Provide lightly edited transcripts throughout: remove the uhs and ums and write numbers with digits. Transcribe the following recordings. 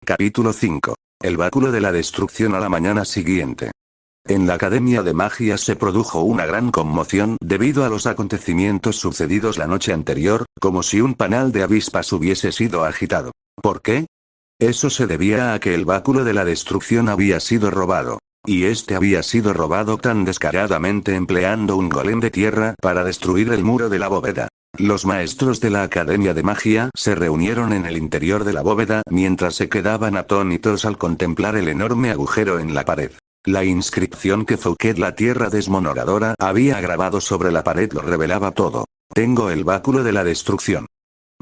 Capítulo 5. El báculo de la destrucción. A la mañana siguiente. En la Academia de Magia se produjo una gran conmoción debido a los acontecimientos sucedidos la noche anterior, como si un panal de avispas hubiese sido agitado. ¿Por qué? Eso se debía a que el báculo de la destrucción había sido robado. Y este había sido robado tan descaradamente empleando un golem de tierra para destruir el muro de la bóveda. Los maestros de la Academia de Magia se reunieron en el interior de la bóveda mientras se quedaban atónitos al contemplar el enorme agujero en la pared. La inscripción que Fouquet la tierra desmonogadora había grabado sobre la pared lo revelaba todo. Tengo el báculo de la destrucción.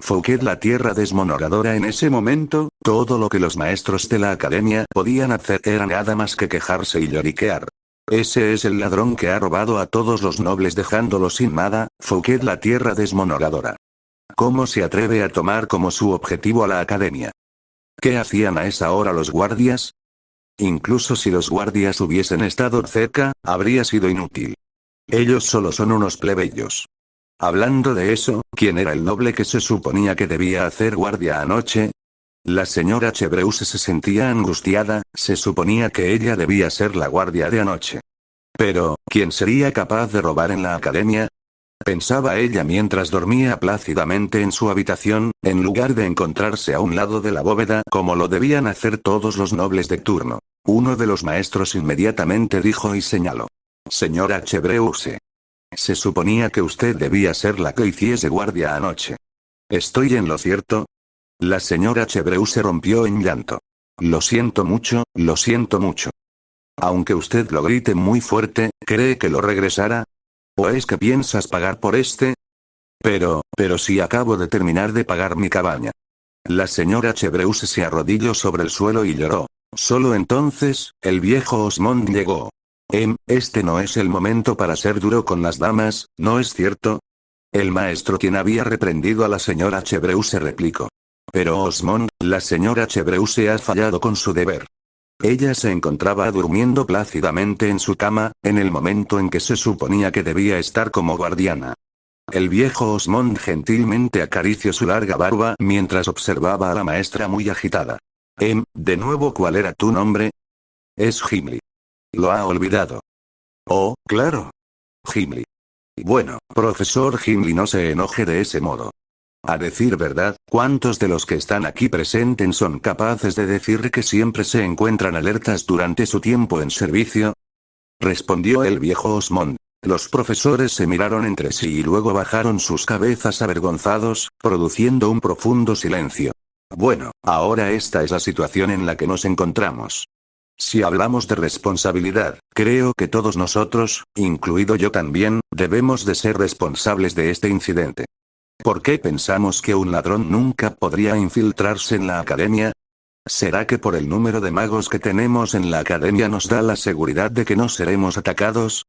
Fouquet la tierra desmonogadora. En ese momento, todo lo que los maestros de la academia podían hacer era nada más que quejarse y lloriquear. Ese es el ladrón que ha robado a todos los nobles dejándolos sin nada, Fouquet la tierra desmonogadora. ¿Cómo se atreve a tomar como su objetivo a la academia? ¿Qué hacían a esa hora los guardias? Incluso si los guardias hubiesen estado cerca, habría sido inútil. Ellos solo son unos plebeyos. Hablando de eso, ¿quién era el noble que se suponía que debía hacer guardia anoche? La señora Chevreuse se sentía angustiada, se suponía que ella debía ser la guardia de anoche. Pero, ¿quién sería capaz de robar en la academia? Pensaba ella mientras dormía plácidamente en su habitación, en lugar de encontrarse a un lado de la bóveda como lo debían hacer todos los nobles de turno. Uno de los maestros inmediatamente dijo y señaló. Señora Chevreuse. Se suponía que usted debía ser la que hiciese guardia anoche. ¿Estoy en lo cierto? La señora Chevreuse rompió en llanto. Lo siento mucho, lo siento mucho. Aunque usted lo grite muy fuerte, ¿cree que lo regresará? ¿O es que piensas pagar por este? Pero si acabo de terminar de pagar mi cabaña. La señora Chevreuse se arrodilló sobre el suelo y lloró. Solo entonces, el viejo Osmond llegó. Este no es el momento para ser duro con las damas, ¿no es cierto? El maestro quien había reprendido a la señora Chevreuse replicó. Pero Osmond, la señora Chevreuse ha fallado con su deber. Ella se encontraba durmiendo plácidamente en su cama, en el momento en que se suponía que debía estar como guardiana. El viejo Osmond gentilmente acarició su larga barba mientras observaba a la maestra muy agitada. De nuevo, ¿cuál era tu nombre? Es Gimli. ¿Lo ha olvidado? Oh, claro. Gimli. Bueno, profesor Gimli, no se enoje de ese modo. A decir verdad, ¿cuántos de los que están aquí presentes son capaces de decir que siempre se encuentran alertas durante su tiempo en servicio? Respondió el viejo Osmond. Los profesores se miraron entre sí y luego bajaron sus cabezas avergonzados, produciendo un profundo silencio. Bueno, ahora esta es la situación en la que nos encontramos. Si hablamos de responsabilidad, creo que todos nosotros, incluido yo también, debemos de ser responsables de este incidente. ¿Por qué pensamos que un ladrón nunca podría infiltrarse en la academia? ¿Será que por el número de magos que tenemos en la academia nos da la seguridad de que no seremos atacados?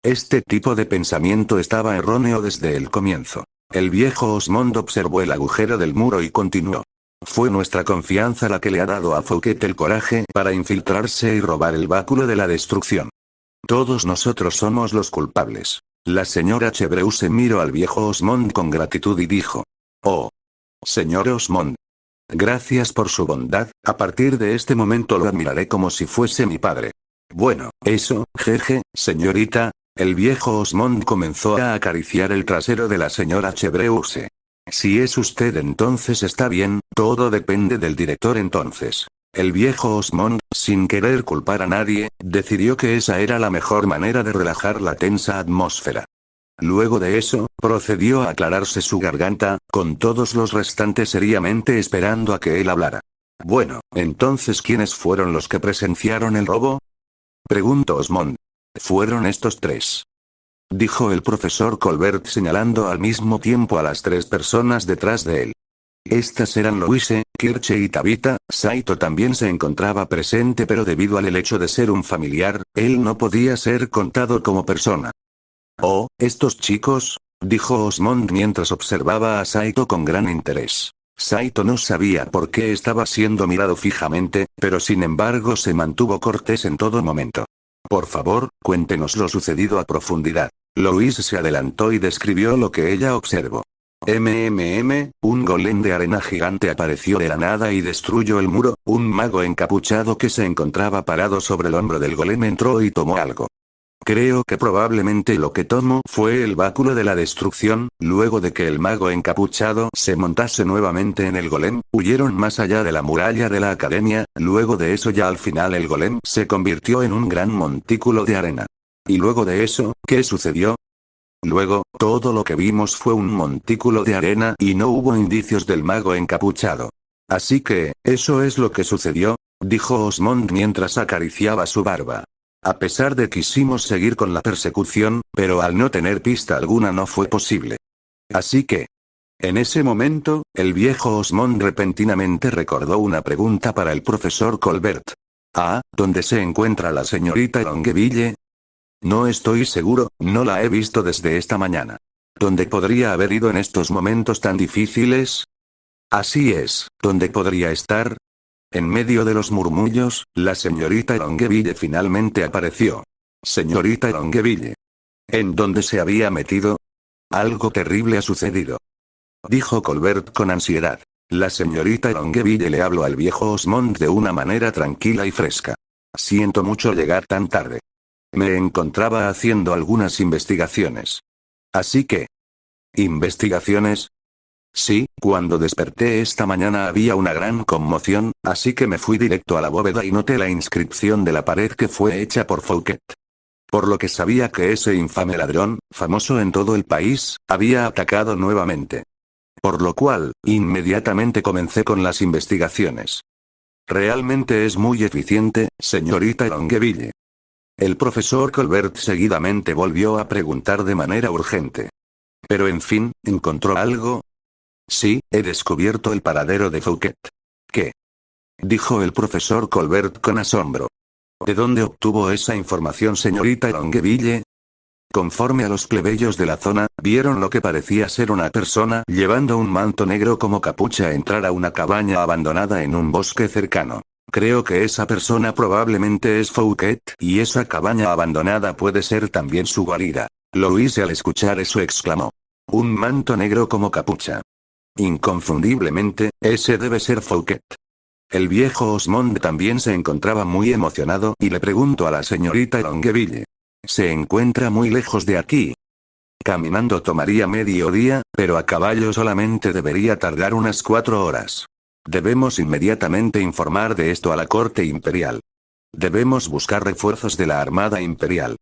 Este tipo de pensamiento estaba erróneo desde el comienzo. El viejo Osmond observó el agujero del muro y continuó. Fue nuestra confianza la que le ha dado a Fouquet el coraje para infiltrarse y robar el báculo de la destrucción. Todos nosotros somos los culpables. La señora Chevreuse miró al viejo Osmond con gratitud y dijo. Oh. Señor Osmond. Gracias por su bondad, a partir de este momento lo admiraré como si fuese mi padre. Bueno, eso, jeje, señorita. El viejo Osmond comenzó a acariciar el trasero de la señora Chevreuse. Si es usted entonces está bien, todo depende del director entonces. El viejo Osmond, sin querer culpar a nadie, decidió que esa era la mejor manera de relajar la tensa atmósfera. Luego de eso, procedió a aclararse su garganta, con todos los restantes seriamente esperando a que él hablara. Bueno, entonces ¿quiénes fueron los que presenciaron el robo? Preguntó Osmond. Fueron estos tres. Dijo el profesor Colbert señalando al mismo tiempo a las tres personas detrás de él. Estas eran Louise, Kirche y Tabitha. Saito también se encontraba presente, pero debido al hecho de ser un familiar, él no podía ser contado como persona. Oh, estos chicos, dijo Osmond mientras observaba a Saito con gran interés. Saito no sabía por qué estaba siendo mirado fijamente, pero sin embargo se mantuvo cortés en todo momento. Por favor, cuéntenos lo sucedido a profundidad. Louise se adelantó y describió lo que ella observó. Un golem de arena gigante apareció de la nada y destruyó el muro. Un mago encapuchado que se encontraba parado sobre el hombro del golem entró y tomó algo. Creo que probablemente lo que tomó fue el báculo de la destrucción. Luego de que el mago encapuchado se montase nuevamente en el golem, huyeron más allá de la muralla de la academia. Luego de eso ya al final el golem se convirtió en un gran montículo de arena. Y luego de eso, ¿qué sucedió? Luego, todo lo que vimos fue un montículo de arena y no hubo indicios del mago encapuchado. Así que, eso es lo que sucedió, dijo Osmond mientras acariciaba su barba. A pesar de que quisimos seguir con la persecución, pero al no tener pista alguna no fue posible. Así que... En ese momento, el viejo Osmond repentinamente recordó una pregunta para el profesor Colbert. ¿Dónde se encuentra la señorita Longueville? No estoy seguro, no la he visto desde esta mañana. ¿Dónde podría haber ido en estos momentos tan difíciles? Así es, ¿dónde podría estar? En medio de los murmullos, la señorita Longueville finalmente apareció. Señorita Longueville. ¿En dónde se había metido? Algo terrible ha sucedido, dijo Colbert con ansiedad. La señorita Longueville le habló al viejo Osmond de una manera tranquila y fresca. Siento mucho llegar tan tarde. Me encontraba haciendo algunas investigaciones. Así que... ¿Investigaciones? Sí, cuando desperté esta mañana había una gran conmoción, así que me fui directo a la bóveda y noté la inscripción de la pared que fue hecha por Fouquet. Por lo que sabía que ese infame ladrón, famoso en todo el país, había atacado nuevamente. Por lo cual, inmediatamente comencé con las investigaciones. Realmente es muy eficiente, señorita Longueville. El profesor Colbert seguidamente volvió a preguntar de manera urgente. Pero en fin, ¿encontró algo? Sí, he descubierto el paradero de Fouquet. ¿Qué? Dijo el profesor Colbert con asombro. ¿De dónde obtuvo esa información, señorita Longueville? Conforme a los plebeyos de la zona, vieron lo que parecía ser una persona llevando un manto negro como capucha entrar a una cabaña abandonada en un bosque cercano. Creo que esa persona probablemente es Fouquet, y esa cabaña abandonada puede ser también su guarida. Louise al escuchar eso exclamó. Un manto negro como capucha. Inconfundiblemente, ese debe ser Fouquet. El viejo Osmond también se encontraba muy emocionado y le preguntó a la señorita Longueville. ¿Se encuentra muy lejos de aquí? Caminando tomaría medio día, pero a caballo solamente debería tardar unas 4 horas. Debemos inmediatamente informar de esto a la corte imperial. Debemos buscar refuerzos de la Armada Imperial.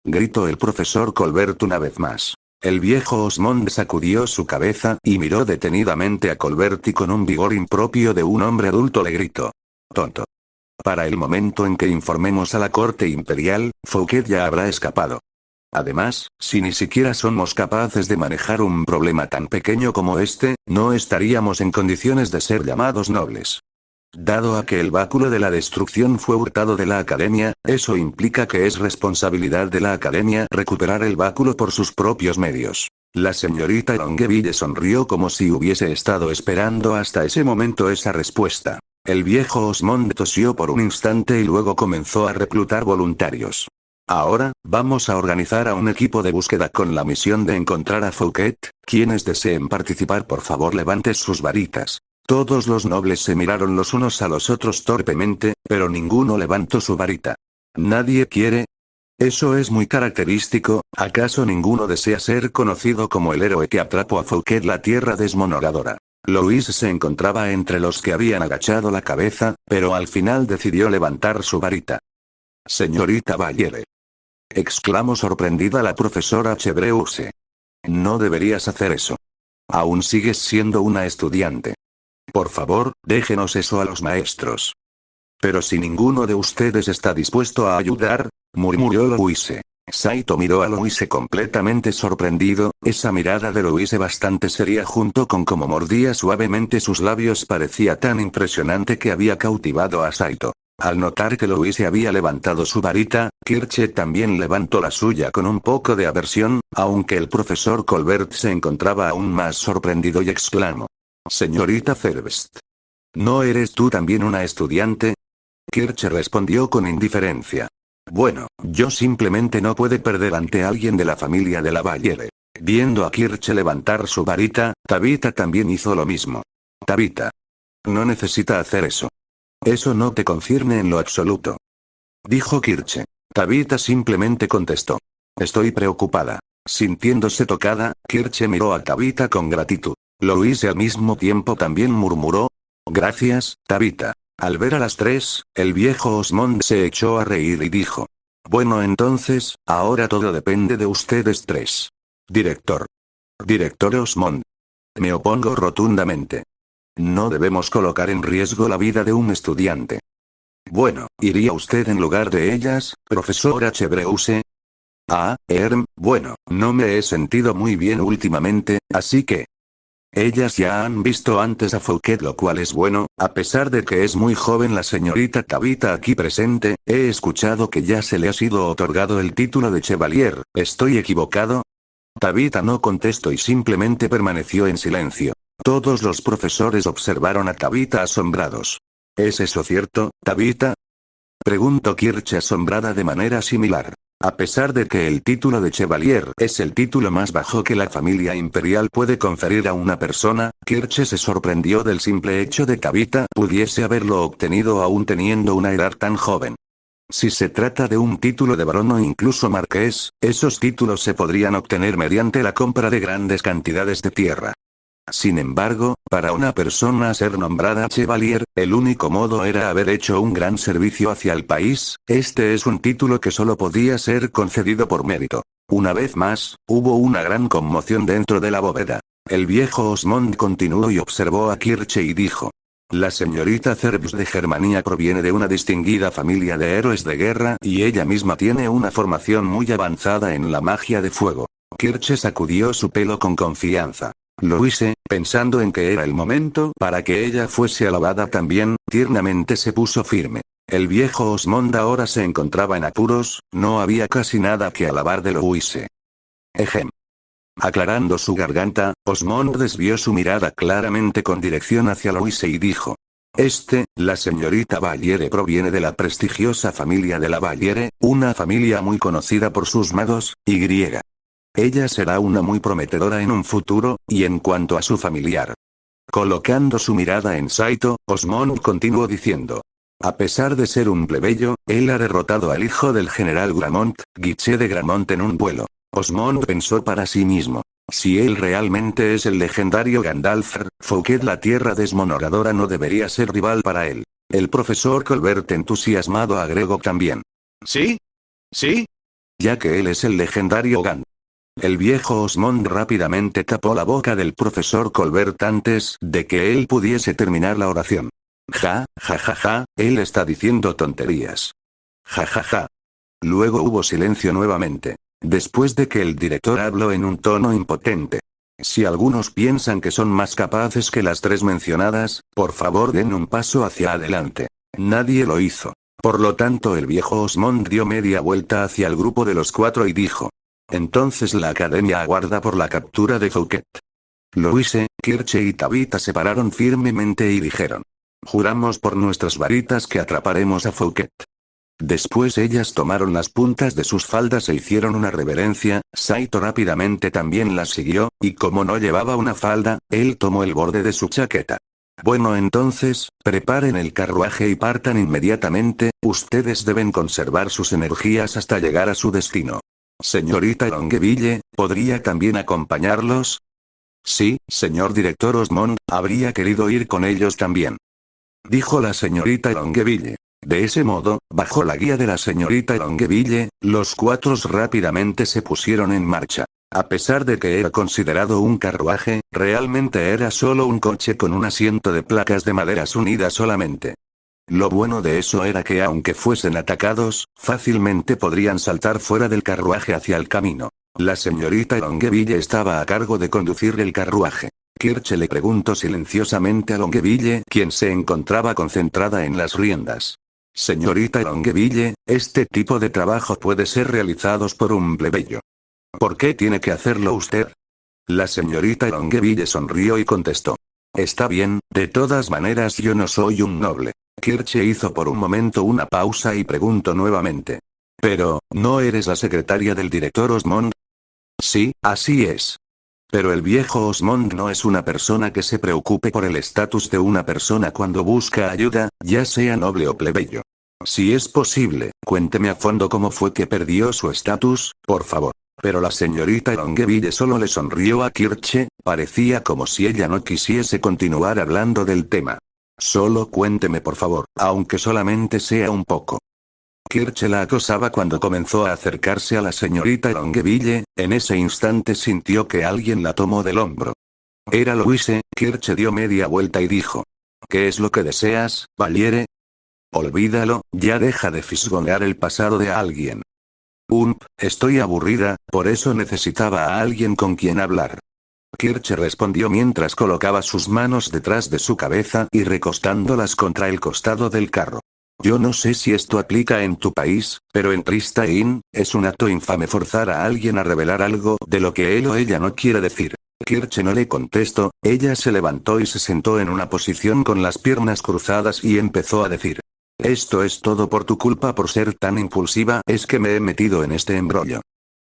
Gritó el profesor Colbert una vez más. El viejo Osmond sacudió su cabeza y miró detenidamente a Colbert y con un vigor impropio de un hombre adulto le gritó. Tonto. Para el momento en que informemos a la corte imperial, Fouquet ya habrá escapado. Además, si ni siquiera somos capaces de manejar un problema tan pequeño como este, no estaríamos en condiciones de ser llamados nobles. Dado a que el báculo de la destrucción fue hurtado de la academia, eso implica que es responsabilidad de la academia recuperar el báculo por sus propios medios. La señorita Longueville sonrió como si hubiese estado esperando hasta ese momento esa respuesta. El viejo Osmond tosió por un instante y luego comenzó a reclutar voluntarios. Ahora, vamos a organizar a un equipo de búsqueda con la misión de encontrar a Fouquet. Quienes deseen participar, por favor levanten sus varitas. Todos los nobles se miraron los unos a los otros torpemente, pero ninguno levantó su varita. ¿Nadie quiere? Eso es muy característico. ¿Acaso ninguno desea ser conocido como el héroe que atrapó a Fouquet, la tierra desmonoradora? Louise se encontraba entre los que habían agachado la cabeza, pero al final decidió levantar su varita. Señorita Baviere, exclamó sorprendida la profesora Chevreuse. No deberías hacer eso. Aún sigues siendo una estudiante. Por favor, déjenos eso a los maestros. Pero si ninguno de ustedes está dispuesto a ayudar, murmuró Louise. Saito miró a Louise completamente sorprendido, esa mirada de Louise bastante seria junto con cómo mordía suavemente sus labios parecía tan impresionante que había cautivado a Saito. Al notar que Louise había levantado su varita, Kirche también levantó la suya con un poco de aversión, aunque el profesor Colbert se encontraba aún más sorprendido y exclamó. Señorita Cerbst. ¿No eres tú también una estudiante? Kirche respondió con indiferencia. Bueno, yo simplemente no puedo perder ante alguien de la familia de la Baviere. Viendo a Kirche levantar su varita, Tabitha también hizo lo mismo. Tabitha. No necesita hacer eso. Eso no te concierne en lo absoluto. Dijo Kirche. Tabitha simplemente contestó. Estoy preocupada. Sintiéndose tocada, Kirche miró a Tabitha con gratitud. Louise al mismo tiempo también murmuró. Gracias, Tabitha. Al ver a las tres, el viejo Osmond se echó a reír y dijo. Bueno entonces, ahora todo depende de ustedes tres. Director. Director Osmond. Me opongo rotundamente. No debemos colocar en riesgo la vida de un estudiante. Bueno, ¿iría usted en lugar de ellas, profesora Chevreuse? Bueno, no me he sentido muy bien últimamente, así que... Ellas ya han visto antes a Fouquet, lo cual es bueno, a pesar de que es muy joven la señorita Tabitha aquí presente, he escuchado que ya se le ha sido otorgado el título de Chevalier, ¿estoy equivocado? Tabitha no contestó y simplemente permaneció en silencio. Todos los profesores observaron a Tabitha asombrados. ¿Es eso cierto, Tabitha? Preguntó Kirche asombrada de manera similar. A pesar de que el título de Chevalier es el título más bajo que la familia imperial puede conferir a una persona, Kirche se sorprendió del simple hecho de que Tabitha pudiese haberlo obtenido aún teniendo una edad tan joven. Si se trata de un título de barón o incluso marqués, esos títulos se podrían obtener mediante la compra de grandes cantidades de tierra. Sin embargo, para una persona ser nombrada Chevalier, el único modo era haber hecho un gran servicio hacia el país, este es un título que solo podía ser concedido por mérito. Una vez más, hubo una gran conmoción dentro de la bóveda. El viejo Osmond continuó y observó a Kirche y dijo. La señorita Zerbst de Germania proviene de una distinguida familia de héroes de guerra y ella misma tiene una formación muy avanzada en la magia de fuego. Kirche sacudió su pelo con confianza. Louise, pensando en que era el momento para que ella fuese alabada también, tiernamente se puso firme. El viejo Osmond ahora se encontraba en apuros, no había casi nada que alabar de Louise. Ejem. Aclarando su garganta, Osmond desvió su mirada claramente con dirección hacia Louise y dijo. La señorita Valliere proviene de la prestigiosa familia de la Valliere, una familia muy conocida por sus magos, y griega. Ella será una muy prometedora en un futuro, y en cuanto a su familiar. Colocando su mirada en Saito, Osmond continuó diciendo. A pesar de ser un plebeyo, él ha derrotado al hijo del general Gramont, Guiche de Gramont en un duelo. Osmond pensó para sí mismo. Si él realmente es el legendario Gandalf, Fouquet la tierra desmonoradora no debería ser rival para él. El profesor Colbert entusiasmado agregó también. ¿Sí? ¿Sí? Ya que él es el legendario Gandalf. El viejo Osmond rápidamente tapó la boca del profesor Colbert antes de que él pudiese terminar la oración. Ja, ja, ja, ja, él está diciendo tonterías. Ja, ja, ja. Luego hubo silencio nuevamente. Después de que el director habló en un tono impotente. Si algunos piensan que son más capaces que las tres mencionadas, por favor den un paso hacia adelante. Nadie lo hizo. Por lo tanto el viejo Osmond dio media vuelta hacia el grupo de los cuatro y dijo. Entonces la academia aguarda por la captura de Fouquet. Louise, Kirche y Tabitha se pararon firmemente y dijeron. Juramos por nuestras varitas que atraparemos a Fouquet. Después ellas tomaron las puntas de sus faldas e hicieron una reverencia, Saito rápidamente también las siguió, y como no llevaba una falda, él tomó el borde de su chaqueta. Bueno entonces, preparen el carruaje y partan inmediatamente, ustedes deben conservar sus energías hasta llegar a su destino. Señorita Longueville, ¿podría también acompañarlos? Sí, señor director Osmond, habría querido ir con ellos también. Dijo la señorita Longueville. De ese modo, bajo la guía de la señorita Longueville, los cuatro rápidamente se pusieron en marcha. A pesar de que era considerado un carruaje, realmente era solo un coche con un asiento de placas de maderas unidas solamente. Lo bueno de eso era que aunque fuesen atacados, fácilmente podrían saltar fuera del carruaje hacia el camino. La señorita Longueville estaba a cargo de conducir el carruaje. Kirche le preguntó silenciosamente a Longueville, quien se encontraba concentrada en las riendas. Señorita Longueville, este tipo de trabajo puede ser realizados por un plebeyo. ¿Por qué tiene que hacerlo usted? La señorita Longueville sonrió y contestó. Está bien, de todas maneras yo no soy un noble. Kirche hizo por un momento una pausa y preguntó nuevamente. Pero, ¿no eres la secretaria del director Osmond? Sí, así es. Pero el viejo Osmond no es una persona que se preocupe por el estatus de una persona cuando busca ayuda, ya sea noble o plebeyo. Si es posible, cuénteme a fondo cómo fue que perdió su estatus, por favor. Pero la señorita Longeville solo le sonrió a Kirche, parecía como si ella no quisiese continuar hablando del tema. Solo cuénteme por favor, aunque solamente sea un poco. Kirche la acosaba cuando comenzó a acercarse a la señorita Longeville, en ese instante sintió que alguien la tomó del hombro. Era Louise. Kirche dio media vuelta y dijo. ¿Qué es lo que deseas, Valiere? Olvídalo, ya deja de fisgonear el pasado de alguien. Estoy aburrida, por eso necesitaba a alguien con quien hablar. Kirche respondió mientras colocaba sus manos detrás de su cabeza y recostándolas contra el costado del carro. Yo no sé si esto aplica en tu país, pero en Tristain, es un acto infame forzar a alguien a revelar algo de lo que él o ella no quiere decir. Kirche no le contestó, ella se levantó y se sentó en una posición con las piernas cruzadas y empezó a decir. Esto es todo por tu culpa por ser tan impulsiva, es que me he metido en este embrollo.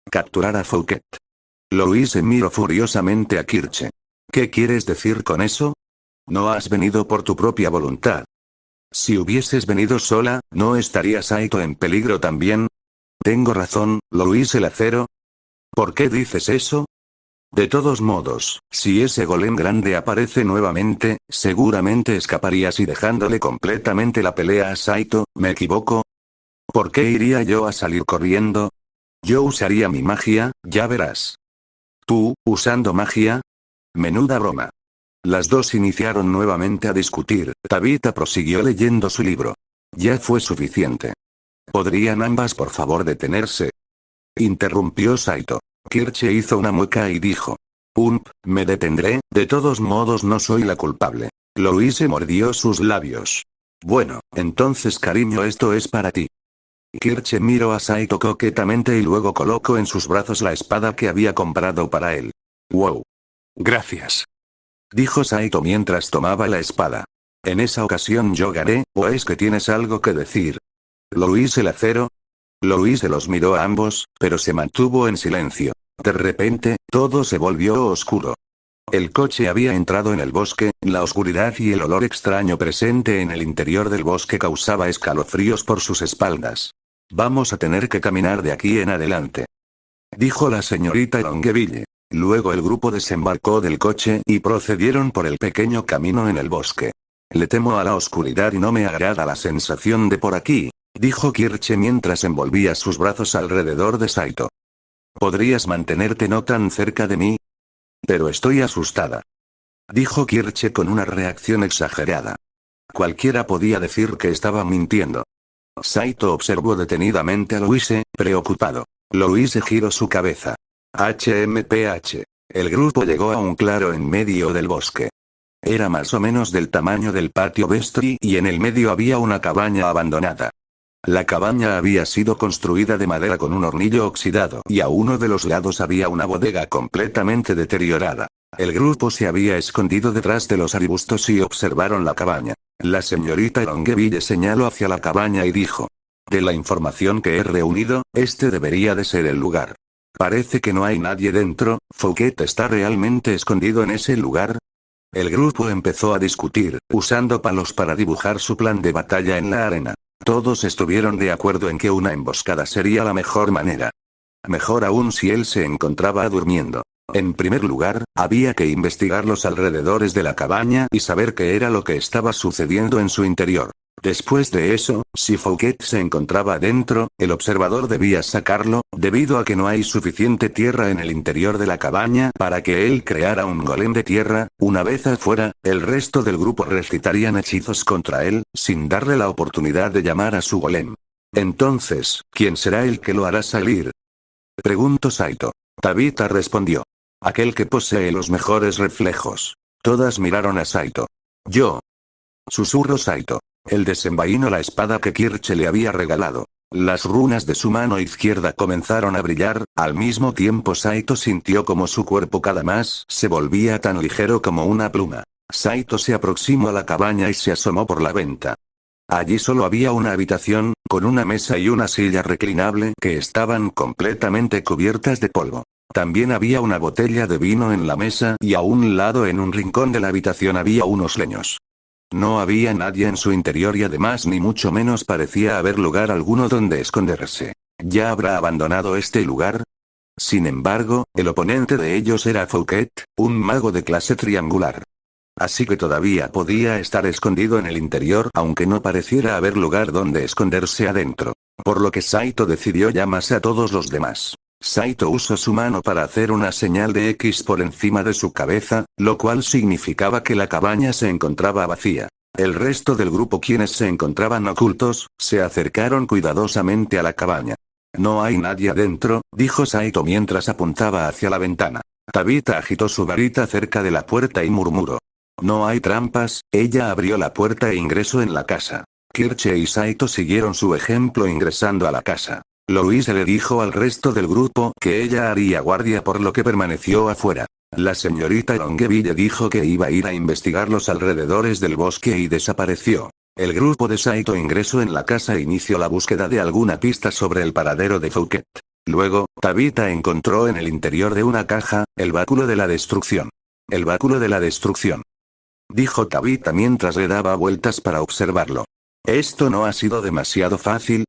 Capturar a Fouquet. Louise miró furiosamente a Kirche. ¿Qué quieres decir con eso? No has venido por tu propia voluntad. Si hubieses venido sola, ¿no estaría Saito en peligro también? Tengo razón, Louise el acero. ¿Por qué dices eso? De todos modos, si ese golem grande aparece nuevamente, seguramente escaparías y dejándole completamente la pelea a Saito, ¿me equivoco? ¿Por qué iría yo a salir corriendo? Yo usaría mi magia, ya verás. ¿Tú, usando magia? Menuda broma. Las dos iniciaron nuevamente a discutir. Tabitha prosiguió leyendo su libro. Ya fue suficiente. ¿Podrían ambas por favor detenerse? Interrumpió Saito. Kirche hizo una mueca y dijo. Me detendré, de todos modos no soy la culpable. Louise mordió sus labios. Bueno, entonces cariño, esto es para ti. Kirche miró a Saito coquetamente y luego colocó en sus brazos la espada que había comprado para él. Wow. Gracias. Dijo Saito mientras tomaba la espada. En esa ocasión yo gané, ¿o es que tienes algo que decir? ¿Louise el acero? Louise los miró a ambos, pero se mantuvo en silencio. De repente, todo se volvió oscuro. El coche había entrado en el bosque, la oscuridad y el olor extraño presente en el interior del bosque causaba escalofríos por sus espaldas. Vamos a tener que caminar de aquí en adelante. Dijo la señorita Longeville. Luego el grupo desembarcó del coche y procedieron por el pequeño camino en el bosque. Le temo a la oscuridad y no me agrada la sensación de por aquí, dijo Kirche mientras envolvía sus brazos alrededor de Saito. ¿Podrías mantenerte no tan cerca de mí? Pero estoy asustada. Dijo Kirche con una reacción exagerada. Cualquiera podía decir que estaba mintiendo. Saito observó detenidamente a Louise, preocupado. Louise giró su cabeza. HMPH. El grupo llegó a un claro en medio del bosque. Era más o menos del tamaño del patio Vestry y en el medio había una cabaña abandonada. La cabaña había sido construida de madera con un hornillo oxidado y a uno de los lados había una bodega completamente deteriorada. El grupo se había escondido detrás de los arbustos y observaron la cabaña. La señorita Longeville señaló hacia la cabaña y dijo. De la información que he reunido, este debería de ser el lugar. Parece que no hay nadie dentro. ¿Fouquet está realmente escondido en ese lugar? El grupo empezó a discutir, usando palos para dibujar su plan de batalla en la arena. Todos estuvieron de acuerdo en que una emboscada sería la mejor manera. Mejor aún si él se encontraba durmiendo. En primer lugar, había que investigar los alrededores de la cabaña y saber qué era lo que estaba sucediendo en su interior. Después de eso, si Fouquet se encontraba dentro, el observador debía sacarlo, debido a que no hay suficiente tierra en el interior de la cabaña para que él creara un golem de tierra. Una vez afuera, el resto del grupo recitarían hechizos contra él, sin darle la oportunidad de llamar a su golem. Entonces, ¿quién será el que lo hará salir? Preguntó Saito. Tabitha respondió. Aquel que posee los mejores reflejos. Todas miraron a Saito. Yo. Susurró Saito. Él desenvainó la espada que Kirche le había regalado. Las runas de su mano izquierda comenzaron a brillar, al mismo tiempo Saito sintió como su cuerpo cada más se volvía tan ligero como una pluma. Saito se aproximó a la cabaña y se asomó por la venta. Allí solo había una habitación, con una mesa y una silla reclinable que estaban completamente cubiertas de polvo. También había una botella de vino en la mesa y a un lado en un rincón de la habitación había unos leños. No había nadie en su interior y además ni mucho menos parecía haber lugar alguno donde esconderse. ¿Ya habrá abandonado este lugar? Sin embargo, el oponente de ellos era Fouquet, un mago de clase triangular. Así que todavía podía estar escondido en el interior aunque no pareciera haber lugar donde esconderse adentro. Por lo que Saito decidió llamarse a todos los demás. Saito usó su mano para hacer una señal de X por encima de su cabeza, lo cual significaba que la cabaña se encontraba vacía. El resto del grupo, quienes se encontraban ocultos, se acercaron cuidadosamente a la cabaña. No hay nadie adentro, dijo Saito mientras apuntaba hacia la ventana. Tabita agitó su varita cerca de la puerta y murmuró. No hay trampas. Ella abrió la puerta e ingresó en la casa. Kirche y Saito siguieron su ejemplo ingresando a la casa. Louise le dijo al resto del grupo que ella haría guardia, por lo que permaneció afuera. La señorita Longueville dijo que iba a ir a investigar los alrededores del bosque y desapareció. El grupo de Saito ingresó en la casa e inició la búsqueda de alguna pista sobre el paradero de Fouquet. Luego, Tabita encontró en el interior de una caja, el báculo de la destrucción. El báculo de la destrucción, dijo Tabita mientras le daba vueltas para observarlo. Esto no ha sido demasiado fácil.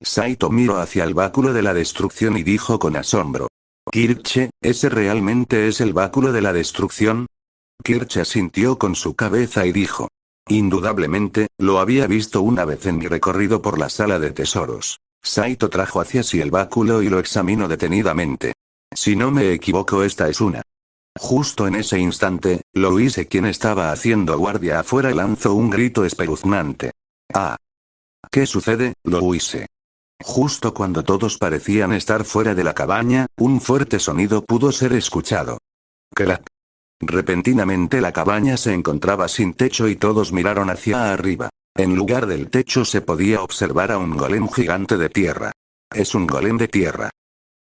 Saito miró hacia el báculo de la destrucción y dijo con asombro. Kirche, ¿ese realmente es el báculo de la destrucción? Kirche asintió con su cabeza y dijo. Indudablemente, lo había visto una vez en mi recorrido por la sala de tesoros. Saito trajo hacia sí el báculo y lo examinó detenidamente. Si no me equivoco, esta es una. Justo en ese instante, Louise, quien estaba haciendo guardia afuera, lanzó un grito espeluznante. ¡Ah! ¿Qué sucede, Louise? Justo cuando todos parecían estar fuera de la cabaña, un fuerte sonido pudo ser escuchado. ¡Crack! Repentinamente la cabaña se encontraba sin techo y todos miraron hacia arriba. En lugar del techo se podía observar a un golem gigante de tierra. Es un golem de tierra,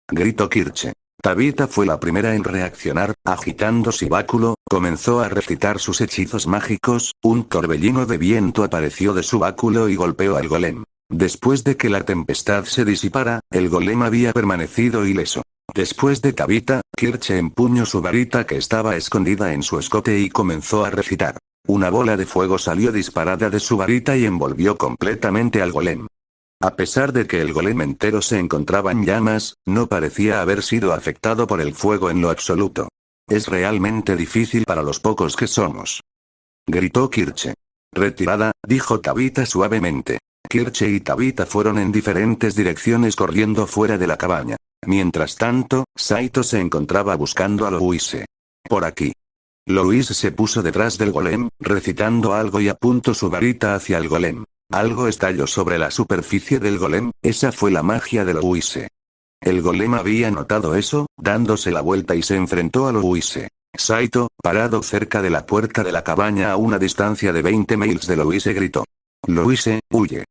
gritó Kirche. Tabita fue la primera en reaccionar, agitando su báculo, comenzó a recitar sus hechizos mágicos, un torbellino de viento apareció de su báculo y golpeó al golem. Después de que la tempestad se disipara, el golem había permanecido ileso. Después de Tabita, Kirche empuñó su varita que estaba escondida en su escote y comenzó a recitar. Una bola de fuego salió disparada de su varita y envolvió completamente al golem. A pesar de que el golem entero se encontraba en llamas, no parecía haber sido afectado por el fuego en lo absoluto. Es realmente difícil para los pocos que somos, gritó Kirche. Retirada, dijo Tabita suavemente. Kirche y Tabita fueron en diferentes direcciones corriendo fuera de la cabaña. Mientras tanto, Saito se encontraba buscando a Louise. Por aquí. Louise se puso detrás del golem, recitando algo y apuntó su varita hacia el golem. Algo estalló sobre la superficie del golem, esa fue la magia de Louise. El golem había notado eso, dándose la vuelta y se enfrentó a Louise. Saito, parado cerca de la puerta de la cabaña a una distancia de 20 miles de Louise, gritó. Louise, huye.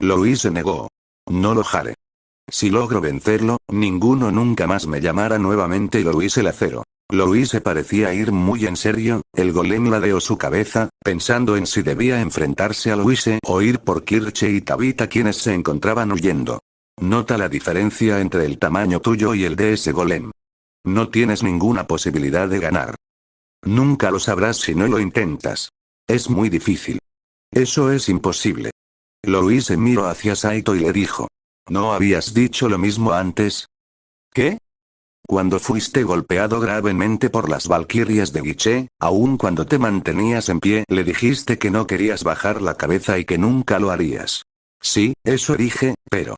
Louise negó. No lo haré. Si logro vencerlo, ninguno nunca más me llamará nuevamente Louise Lacero. Louise parecía ir muy en serio, el golem ladeó su cabeza, pensando en si debía enfrentarse a Louise o ir por Kirche y Tabita, quienes se encontraban huyendo. Nota la diferencia entre el tamaño tuyo y el de ese golem. No tienes ninguna posibilidad de ganar. Nunca lo sabrás si no lo intentas. Es muy difícil. Eso es imposible. Louise miró hacia Saito y le dijo. ¿No habías dicho lo mismo antes? ¿Qué? Cuando fuiste golpeado gravemente por las valquirias de Guiche, aun cuando te mantenías en pie, le dijiste que no querías bajar la cabeza y que nunca lo harías. Sí, eso dije, pero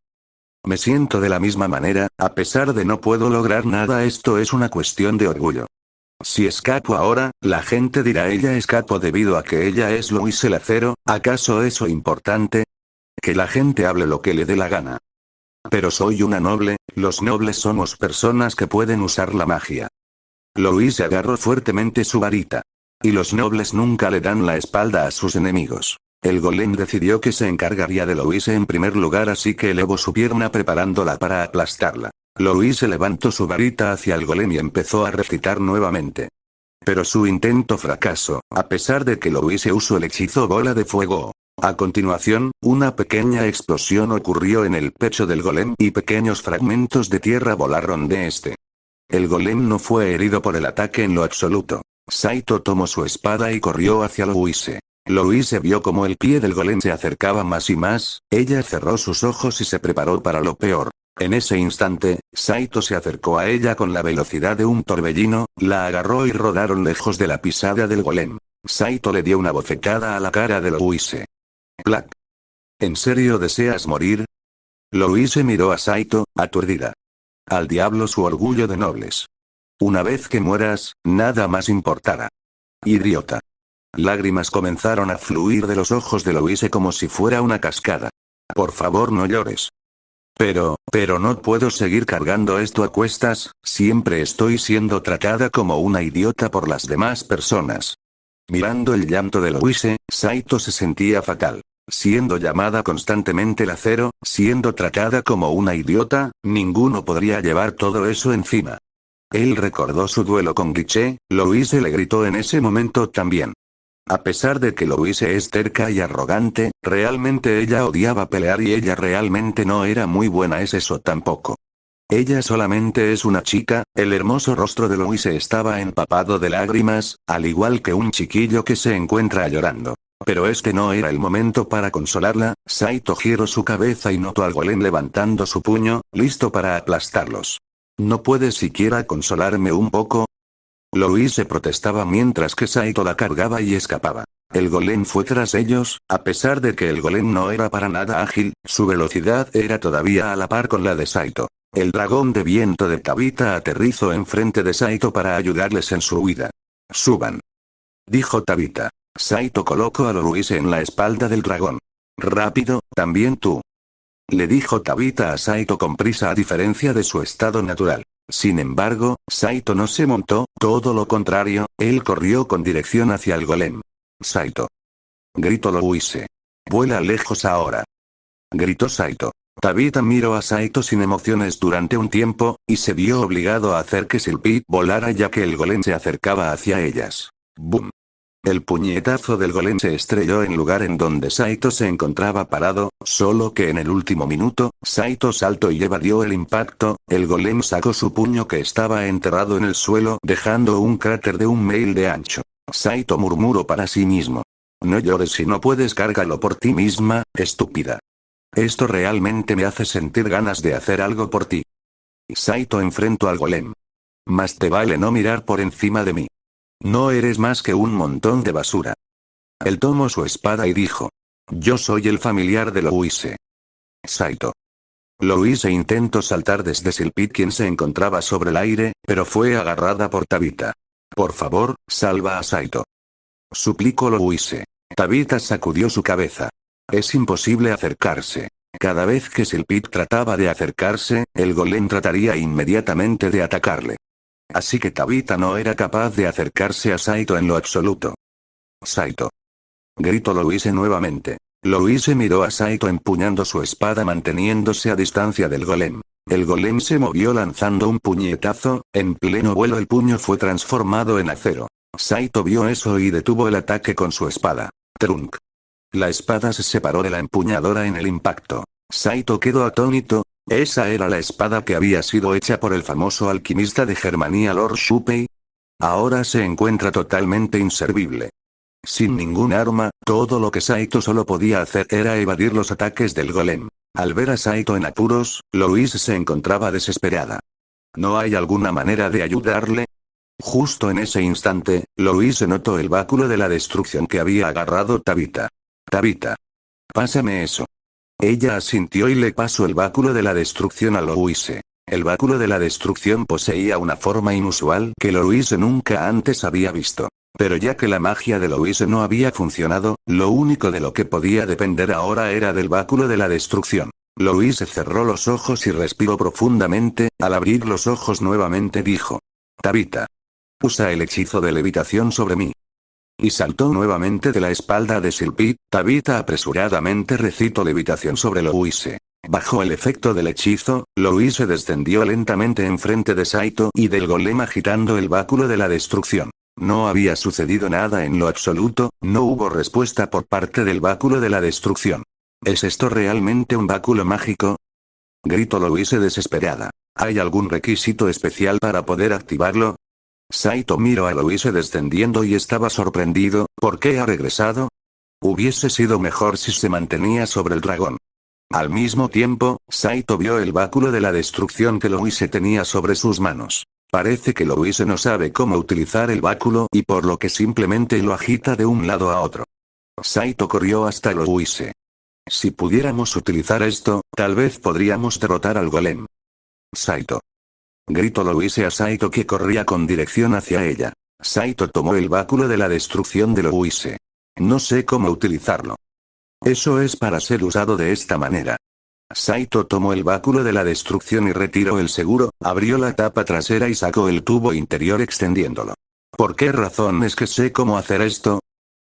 me siento de la misma manera, a pesar de no puedo lograr nada. Esto es una cuestión de orgullo. Si escapo ahora, la gente dirá ella escapó debido a que ella es Louise Lacero. ¿Acaso eso importante? Que la gente hable lo que le dé la gana. Pero soy una noble, los nobles somos personas que pueden usar la magia. Louise agarró fuertemente su varita. Y los nobles nunca le dan la espalda a sus enemigos. El golem decidió que se encargaría de Louise en primer lugar, así que elevó su pierna preparándola para aplastarla. Louise levantó su varita hacia el golem y empezó a recitar nuevamente. Pero su intento fracasó, a pesar de que Louise usó el hechizo bola de fuego. A continuación, una pequeña explosión ocurrió en el pecho del golem y pequeños fragmentos de tierra volaron de este. El golem no fue herido por el ataque en lo absoluto. Saito tomó su espada y corrió hacia Louise. Louise vio como el pie del golem se acercaba más y más, ella cerró sus ojos y se preparó para lo peor. En ese instante, Saito se acercó a ella con la velocidad de un torbellino, la agarró y rodaron lejos de la pisada del golem. Saito le dio una bofetada a la cara de Louise. ¡Plac! ¿En serio deseas morir? Louise miró a Saito, aturdida. Al diablo su orgullo de nobles. Una vez que mueras, nada más importará. Idiota. Lágrimas comenzaron a fluir de los ojos de Louise como si fuera una cascada. Por favor no llores. Pero no puedo seguir cargando esto a cuestas, siempre estoy siendo tratada como una idiota por las demás personas. Mirando el llanto de Louise, Saito se sentía fatal. Siendo llamada constantemente el acero, siendo tratada como una idiota, ninguno podría llevar todo eso encima. Él recordó su duelo con Guiche, Louise le gritó en ese momento también. A pesar de que Louise es terca y arrogante, realmente ella odiaba pelear y ella realmente no era muy buena es eso tampoco. Ella solamente es una chica, el hermoso rostro de Louise estaba empapado de lágrimas, al igual que un chiquillo que se encuentra llorando. Pero este no era el momento para consolarla, Saito giró su cabeza y notó al golem levantando su puño, listo para aplastarlos. ¿No puedes siquiera consolarme un poco? Louise protestaba mientras que Saito la cargaba y escapaba. El golem fue tras ellos, a pesar de que el golem no era para nada ágil, su velocidad era todavía a la par con la de Saito. El dragón de viento de Tabitha aterrizó enfrente de Saito para ayudarles en su huida. Suban. Dijo Tabitha. Saito colocó a Louise en la espalda del dragón. Rápido, también tú. Le dijo Tabitha a Saito con prisa a diferencia de su estado natural. Sin embargo, Saito no se montó, todo lo contrario, él corrió con dirección hacia el golem. Saito. Gritó Louise. Vuela lejos ahora. Gritó Saito. Tabitha miró a Saito sin emociones durante un tiempo, y se vio obligado a hacer que Silpit volara ya que el golem se acercaba hacia ellas. ¡Bum! El puñetazo del golem se estrelló en lugar en donde Saito se encontraba parado, solo que en el último minuto, Saito saltó y evadió el impacto, el golem sacó su puño que estaba enterrado en el suelo dejando un cráter de un mail de ancho. Saito murmuró para sí mismo. No llores si no puedes, cárgalo por ti misma, estúpida. Esto realmente me hace sentir ganas de hacer algo por ti. Saito enfrentó al golem. Más te vale no mirar por encima de mí. No eres más que un montón de basura. Él tomó su espada y dijo. Yo soy el familiar de Louise. Saito. Louise intentó saltar desde Silpit quien se encontraba sobre el aire, pero fue agarrada por Tabitha. Por favor, salva a Saito. Suplicó Louise. Tabitha sacudió su cabeza. Es imposible acercarse. Cada vez que Silpit trataba de acercarse, el golem trataría inmediatamente de atacarle. Así que Tabitha no era capaz de acercarse a Saito en lo absoluto. Saito. Gritó Louise nuevamente. Louise miró a Saito empuñando su espada manteniéndose a distancia del golem. El golem se movió lanzando un puñetazo, en pleno vuelo el puño fue transformado en acero. Saito vio eso y detuvo el ataque con su espada. Trunk. La espada se separó de la empuñadora en el impacto. Saito quedó atónito. ¿Esa era la espada que había sido hecha por el famoso alquimista de Germania Lord Shupei? Ahora se encuentra totalmente inservible. Sin ningún arma, todo lo que Saito solo podía hacer era evadir los ataques del golem. Al ver a Saito en apuros, Louise se encontraba desesperada. ¿No hay alguna manera de ayudarle? Justo en ese instante, Louise notó el báculo de la destrucción que había agarrado Tabitha. Tabitha. Pásame eso. Ella asintió y le pasó el báculo de la destrucción a Louise. El báculo de la destrucción poseía una forma inusual que Louise nunca antes había visto. Pero ya que la magia de Louise no había funcionado, lo único de lo que podía depender ahora era del báculo de la destrucción. Louise cerró los ojos y respiró profundamente, al abrir los ojos nuevamente dijo. Tabitha. Usa el hechizo de levitación sobre mí. Y saltó nuevamente de la espalda de Silpit. Tabitha apresuradamente recitó levitación sobre Louise. Bajo el efecto del hechizo, Louise descendió lentamente enfrente de Saito y del golem agitando el báculo de la destrucción. No había sucedido nada en lo absoluto, no hubo respuesta por parte del báculo de la destrucción. ¿Es esto realmente un báculo mágico? Gritó Louise desesperada. ¿Hay algún requisito especial para poder activarlo? Saito miró a Louise descendiendo y estaba sorprendido. ¿Por qué ha regresado? Hubiese sido mejor si se mantenía sobre el dragón. Al mismo tiempo, Saito vio el báculo de la destrucción que Louise tenía sobre sus manos. Parece que Louise no sabe cómo utilizar el báculo y por lo que simplemente lo agita de un lado a otro. Saito corrió hasta Louise. Si pudiéramos utilizar esto, tal vez podríamos derrotar al golem. Saito. Gritó Louise a Saito que corría con dirección hacia ella. Saito tomó el báculo de la destrucción de Louise. No sé cómo utilizarlo. Eso es para ser usado de esta manera. Saito tomó el báculo de la destrucción y retiró el seguro, abrió la tapa trasera y sacó el tubo interior extendiéndolo. ¿Por qué razón es que sé cómo hacer esto?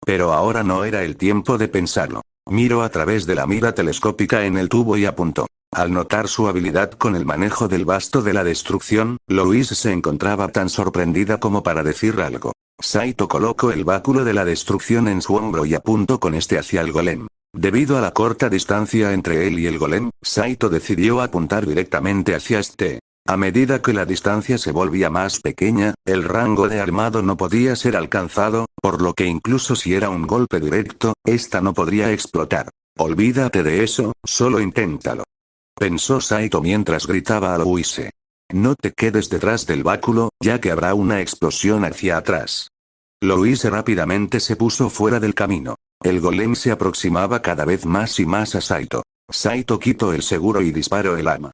Pero ahora no era el tiempo de pensarlo. Miró a través de la mira telescópica en el tubo y apuntó. Al notar su habilidad con el manejo del basto de la destrucción, Louise se encontraba tan sorprendida como para decir algo. Saito colocó el báculo de la destrucción en su hombro y apuntó con este hacia el golem. Debido a la corta distancia entre él y el golem, Saito decidió apuntar directamente hacia este. A medida que la distancia se volvía más pequeña, el rango de armado no podía ser alcanzado, por lo que incluso si era un golpe directo, esta no podría explotar. Olvídate de eso, solo inténtalo. Pensó Saito mientras gritaba a Louise. No te quedes detrás del báculo, ya que habrá una explosión hacia atrás. Louise rápidamente se puso fuera del camino. El golem se aproximaba cada vez más y más a Saito. Saito quitó el seguro y disparó el arma.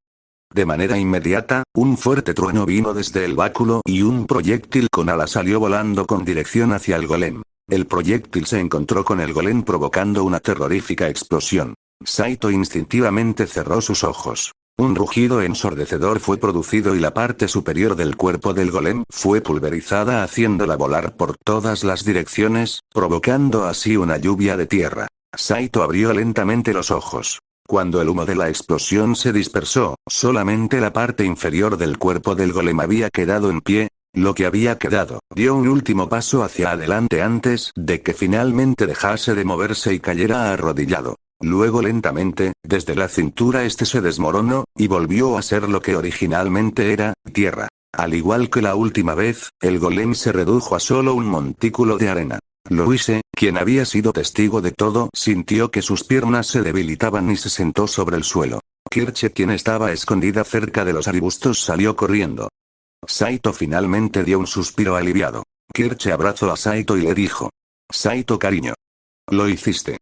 De manera inmediata, un fuerte trueno vino desde el báculo y un proyectil con ala salió volando con dirección hacia el golem. El proyectil se encontró con el golem provocando una terrorífica explosión. Saito instintivamente cerró sus ojos. Un rugido ensordecedor fue producido y la parte superior del cuerpo del golem fue pulverizada haciéndola volar por todas las direcciones, provocando así una lluvia de tierra. Saito abrió lentamente los ojos. Cuando el humo de la explosión se dispersó, solamente la parte inferior del cuerpo del golem había quedado en pie. Lo que había quedado, dio un último paso hacia adelante antes de que finalmente dejase de moverse y cayera arrodillado. Luego lentamente, desde la cintura este se desmoronó, y volvió a ser lo que originalmente era, tierra. Al igual que la última vez, el golem se redujo a solo un montículo de arena. Louise, quien había sido testigo de todo, sintió que sus piernas se debilitaban y se sentó sobre el suelo. Kirche, quien estaba escondida cerca de los arbustos, salió corriendo. Saito finalmente dio un suspiro aliviado. Kirche abrazó a Saito y le dijo. Saito cariño. Lo hiciste.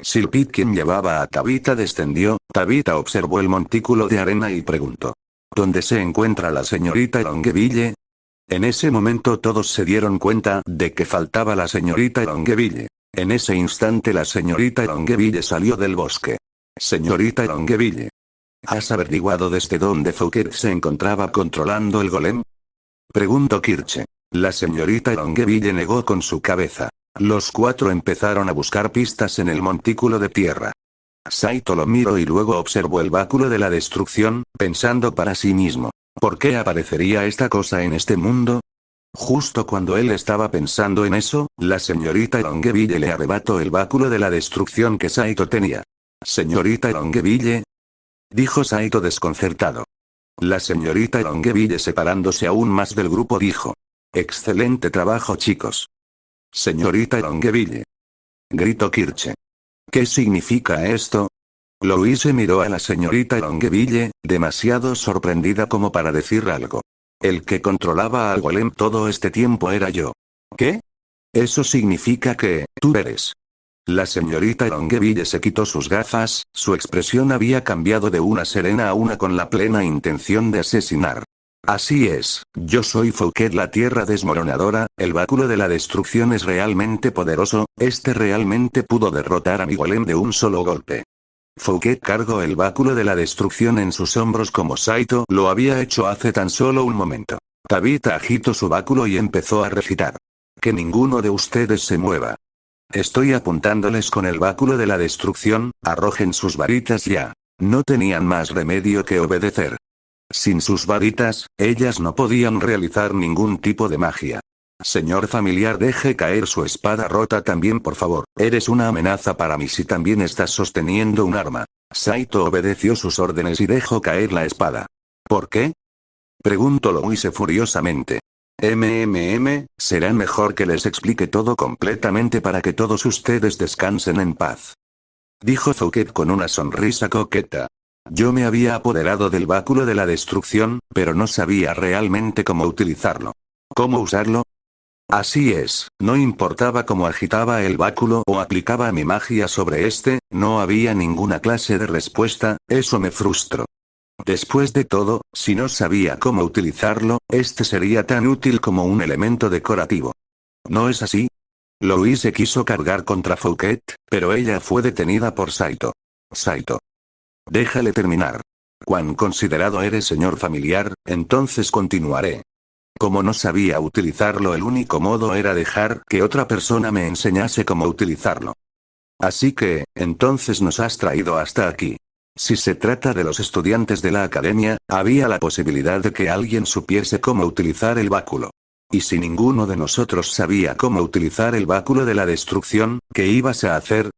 Silpit, quien llevaba a Tabitha, descendió. Tabitha observó el montículo de arena y preguntó. ¿Dónde se encuentra la señorita Longueville? En ese momento todos se dieron cuenta de que faltaba la señorita Longueville. En ese instante la señorita Longueville salió del bosque. Señorita Longueville. ¿Has averiguado desde dónde Fouquet se encontraba controlando el golem? Preguntó Kirche. La señorita Longueville negó con su cabeza. Los cuatro empezaron a buscar pistas en el montículo de tierra. Saito lo miró y luego observó el báculo de la destrucción, pensando para sí mismo. ¿Por qué aparecería esta cosa en este mundo? Justo cuando él estaba pensando en eso, la señorita Longueville le arrebató el báculo de la destrucción que Saito tenía. ¿Señorita Longueville? Dijo Saito desconcertado. La señorita Longueville, separándose aún más del grupo, dijo. Excelente trabajo, chicos. Señorita Longueville. Gritó Kirche. ¿Qué significa esto? Louise miró a la señorita Longueville, demasiado sorprendida como para decir algo. El que controlaba al golem todo este tiempo era yo. ¿Qué? Eso significa que, tú eres. La señorita Longueville se quitó sus gafas, su expresión había cambiado de una serena a una con la plena intención de asesinar. Así es, yo soy Fouquet, la tierra desmoronadora. El báculo de la destrucción es realmente poderoso, este realmente pudo derrotar a mi golem de un solo golpe. Fouquet cargó el báculo de la destrucción en sus hombros como Saito lo había hecho hace tan solo un momento. Tabitha agitó su báculo y empezó a recitar. Que ninguno de ustedes se mueva. Estoy apuntándoles con el báculo de la destrucción, arrojen sus varitas ya. No tenían más remedio que obedecer. Sin sus varitas, ellas no podían realizar ningún tipo de magia. Señor familiar, deje caer su espada rota también, por favor. Eres una amenaza para mí si también estás sosteniendo un arma. Saito obedeció sus órdenes y dejó caer la espada. ¿Por qué? Preguntó Louise furiosamente. Será mejor que les explique todo completamente para que todos ustedes descansen en paz. Dijo Fouquet con una sonrisa coqueta. Yo me había apoderado del báculo de la destrucción, pero no sabía realmente cómo utilizarlo. ¿Cómo usarlo? Así es, no importaba cómo agitaba el báculo o aplicaba mi magia sobre este, no había ninguna clase de respuesta, eso me frustró. Después de todo, si no sabía cómo utilizarlo, este sería tan útil como un elemento decorativo. ¿No es así? Louise quiso cargar contra Fouquet, pero ella fue detenida por Saito. Saito. Déjale terminar. Cuán considerado eres, señor familiar, entonces continuaré. Como no sabía utilizarlo, el único modo era dejar que otra persona me enseñase cómo utilizarlo. Así que, entonces nos has traído hasta aquí. Si se trata de los estudiantes de la academia, había la posibilidad de que alguien supiese cómo utilizar el báculo. Y si ninguno de nosotros sabía cómo utilizar el báculo de la destrucción, ¿qué ibas a hacer?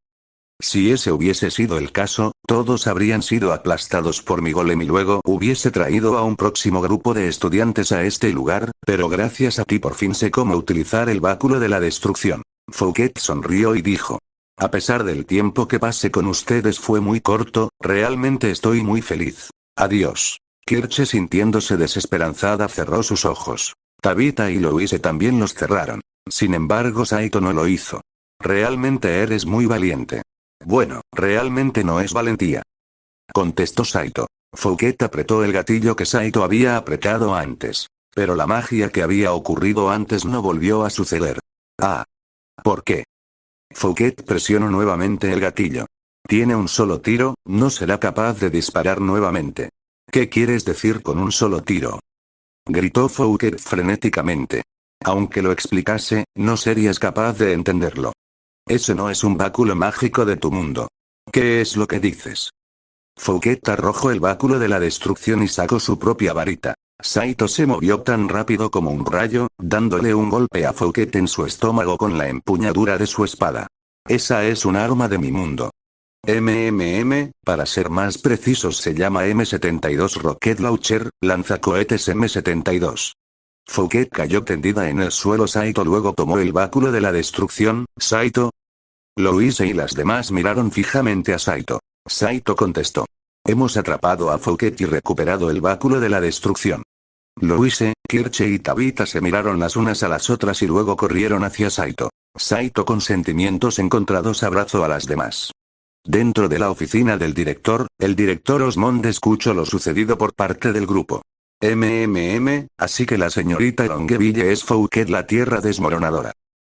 Si ese hubiese sido el caso, todos habrían sido aplastados por mi golem y luego hubiese traído a un próximo grupo de estudiantes a este lugar, pero gracias a ti por fin sé cómo utilizar el báculo de la destrucción. Fouquet sonrió y dijo. A pesar del tiempo que pasé con ustedes fue muy corto, realmente estoy muy feliz. Adiós. Kirche, sintiéndose desesperanzada, cerró sus ojos. Tabitha y Louise también los cerraron. Sin embargo, Saito no lo hizo. Realmente eres muy valiente. Bueno, realmente no es valentía. Contestó Saito. Fouquet apretó el gatillo que Saito había apretado antes. Pero la magia que había ocurrido antes no volvió a suceder. Ah. ¿Por qué? Fouquet presionó nuevamente el gatillo. Tiene un solo tiro, no será capaz de disparar nuevamente. ¿Qué quieres decir con un solo tiro? Gritó Fouquet frenéticamente. Aunque lo explicase, no serías capaz de entenderlo. Ese no es un báculo mágico de tu mundo. ¿Qué es lo que dices? Fouquet arrojó el báculo de la destrucción y sacó su propia varita. Saito se movió tan rápido como un rayo, dándole un golpe a Fouquet en su estómago con la empuñadura de su espada. Esa es un arma de mi mundo. Para ser más precisos se llama M72 Rocket Launcher, lanzacohetes M72. Fouquet cayó tendida en el suelo. Saito luego tomó el báculo de la destrucción. Saito. Louise y las demás miraron fijamente a Saito. Saito contestó. Hemos atrapado a Fouquet y recuperado el báculo de la destrucción. Louise, Kirche y Tabitha se miraron las unas a las otras y luego corrieron hacia Saito. Saito con sentimientos encontrados abrazó a las demás. Dentro de la oficina del director, el director Osmond escuchó lo sucedido por parte del grupo. Así que la señorita Longueville es Fouquet, la tierra desmoronadora.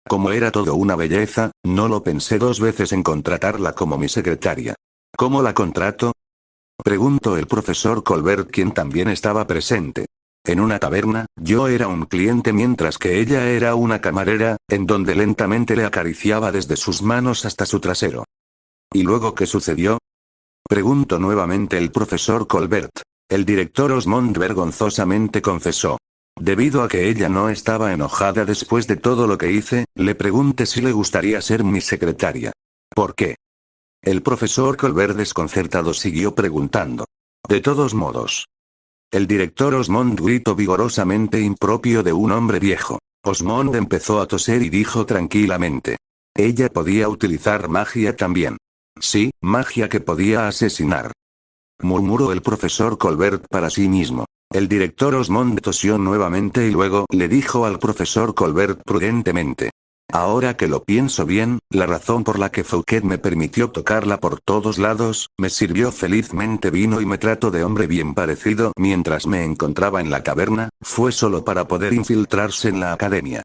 Como era todo una belleza, no lo pensé dos veces en contratarla como mi secretaria. ¿Cómo la contrato? Preguntó el profesor Colbert, quien también estaba presente. En una taberna, yo era un cliente mientras que ella era una camarera, en donde lentamente le acariciaba desde sus manos hasta su trasero. ¿Y luego qué sucedió? Preguntó nuevamente el profesor Colbert. El director Osmond vergonzosamente confesó. Debido a que ella no estaba enojada después de todo lo que hice, le pregunté si le gustaría ser mi secretaria. ¿Por qué? El profesor Colbert desconcertado siguió preguntando. De todos modos. El director Osmond gritó vigorosamente, impropio de un hombre viejo. Osmond empezó a toser y dijo tranquilamente. Ella podía utilizar magia también. Sí, magia que podía asesinar. Murmuró el profesor Colbert para sí mismo. El director Osmond tosió nuevamente y luego le dijo al profesor Colbert prudentemente. Ahora que lo pienso bien, la razón por la que Fouquet me permitió tocarla por todos lados, me sirvió felizmente vino y me trató de hombre bien parecido mientras me encontraba en la caverna, fue solo para poder infiltrarse en la academia.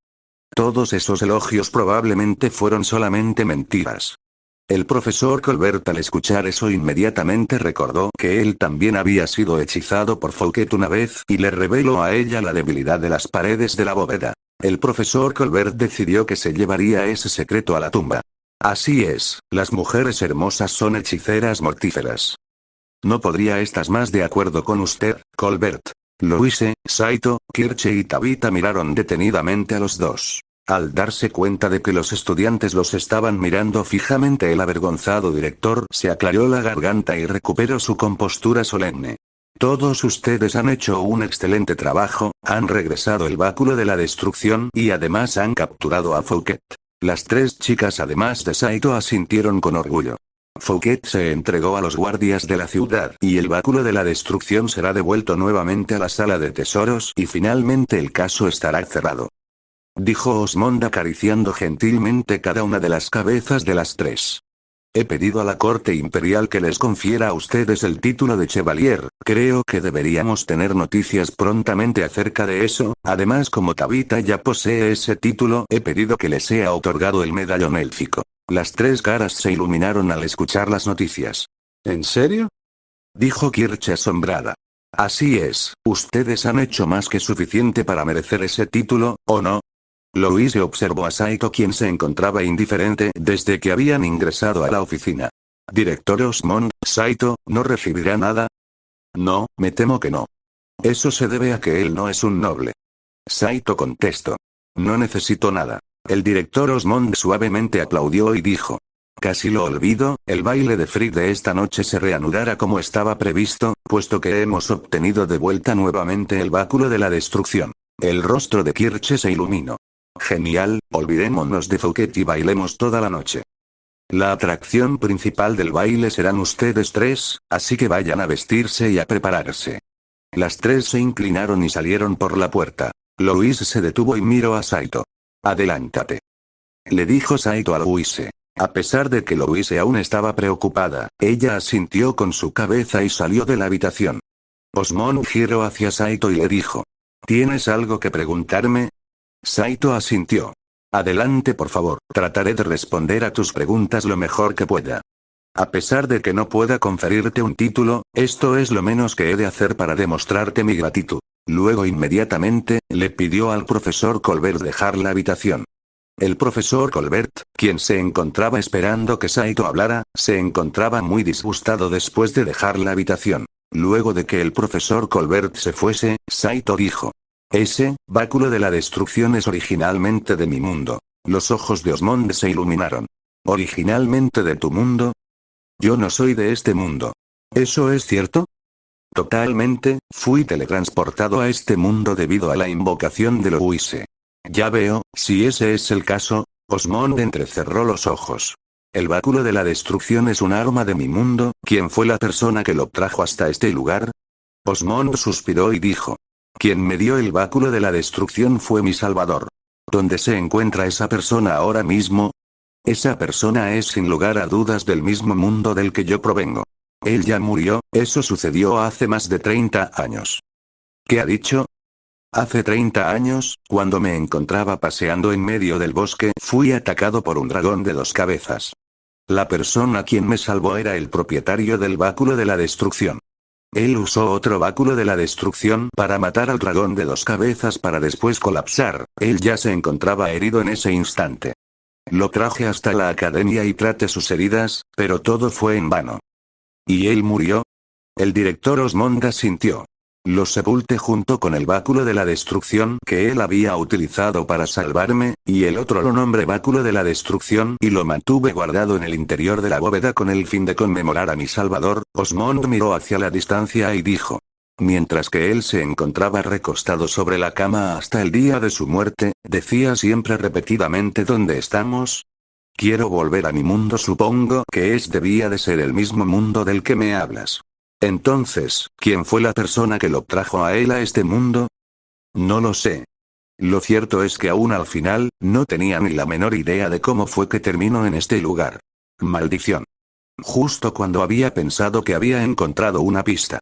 Todos esos elogios probablemente fueron solamente mentiras. El profesor Colbert al escuchar eso inmediatamente recordó que él también había sido hechizado por Fouquet una vez y le reveló a ella la debilidad de las paredes de la bóveda. El profesor Colbert decidió que se llevaría ese secreto a la tumba. Así es, las mujeres hermosas son hechiceras mortíferas. No podría estar más de acuerdo con usted, Colbert. Louise, Saito, Kirche y Tabitha miraron detenidamente a los dos. Al darse cuenta de que los estudiantes los estaban mirando fijamente, el avergonzado director se aclaró la garganta y recuperó su compostura solemne. Todos ustedes han hecho un excelente trabajo, han regresado el báculo de la destrucción y además han capturado a Fouquet. Las tres chicas además de Saito asintieron con orgullo. Fouquet se entregó a los guardias de la ciudad y el báculo de la destrucción será devuelto nuevamente a la sala de tesoros y finalmente el caso estará cerrado. Dijo Osmond acariciando gentilmente cada una de las cabezas de las tres. He pedido a la corte imperial que les confiera a ustedes el título de Chevalier, creo que deberíamos tener noticias prontamente acerca de eso, además como Tabitha ya posee ese título he pedido que le sea otorgado el medallón élfico. Las tres caras se iluminaron al escuchar las noticias. ¿En serio? Dijo Kirche asombrada. Así es, ustedes han hecho más que suficiente para merecer ese título, ¿o no? Louise observó a Saito quien se encontraba indiferente desde que habían ingresado a la oficina. Director Osmond, Saito, ¿no recibirá nada? No, me temo que no. Eso se debe a que él no es un noble. Saito contestó. No necesito nada. El director Osmond suavemente aplaudió y dijo. Casi lo olvido, el baile de Frigg de esta noche se reanudará como estaba previsto, puesto que hemos obtenido de vuelta nuevamente el báculo de la destrucción. El rostro de Kirche se iluminó. Genial, olvidémonos de Fouquet y bailemos toda la noche. La atracción principal del baile serán ustedes tres, así que vayan a vestirse y a prepararse. Las tres se inclinaron y salieron por la puerta. Louise se detuvo y miró a Saito. Adelántate. Le dijo Saito a Louise. A pesar de que Louise aún estaba preocupada, ella asintió con su cabeza y salió de la habitación. Osmond giró hacia Saito y le dijo. ¿Tienes algo que preguntarme? Saito asintió. Adelante por favor, trataré de responder a tus preguntas lo mejor que pueda. A pesar de que no pueda conferirte un título, esto es lo menos que he de hacer para demostrarte mi gratitud. Luego inmediatamente, le pidió al profesor Colbert dejar la habitación. El profesor Colbert, quien se encontraba esperando que Saito hablara, se encontraba muy disgustado después de dejar la habitación. Luego de que el profesor Colbert se fuese, Saito dijo. Ese báculo de la destrucción es originalmente de mi mundo. Los ojos de Osmond se iluminaron. ¿Originalmente de tu mundo? Yo no soy de este mundo. ¿Eso es cierto? Totalmente, fui teletransportado a este mundo debido a la invocación de Louise. Ya veo, si ese es el caso, Osmond entrecerró los ojos. El báculo de la destrucción es un arma de mi mundo, ¿quién fue la persona que lo trajo hasta este lugar? Osmond suspiró y dijo. Quien me dio el báculo de la destrucción fue mi salvador. ¿Dónde se encuentra esa persona ahora mismo? Esa persona es sin lugar a dudas del mismo mundo del que yo provengo. Él ya murió, eso sucedió hace más de 30 años. ¿Qué ha dicho? Hace 30 años, cuando me encontraba paseando en medio del bosque, fui atacado por un dragón de 2 cabezas. La persona quien me salvó era el propietario del báculo de la destrucción. Él usó otro báculo de la destrucción para matar al dragón de 2 cabezas para después colapsar, él ya se encontraba herido en ese instante. Lo traje hasta la academia y traté sus heridas, pero todo fue en vano. ¿Y él murió? El director Osmond asintió. Lo sepulté junto con el báculo de la destrucción que él había utilizado para salvarme, y el otro lo nombré báculo de la destrucción y lo mantuve guardado en el interior de la bóveda con el fin de conmemorar a mi salvador. Osmond miró hacia la distancia y dijo. Mientras que él se encontraba recostado sobre la cama hasta el día de su muerte, decía siempre repetidamente ¿dónde estamos? Quiero volver a mi mundo, supongo que debía de ser el mismo mundo del que me hablas. Entonces, ¿quién fue la persona que lo trajo a él a este mundo? No lo sé. Lo cierto es que aún al final, no tenía ni la menor idea de cómo fue que terminó en este lugar. Maldición. Justo cuando había pensado que había encontrado una pista.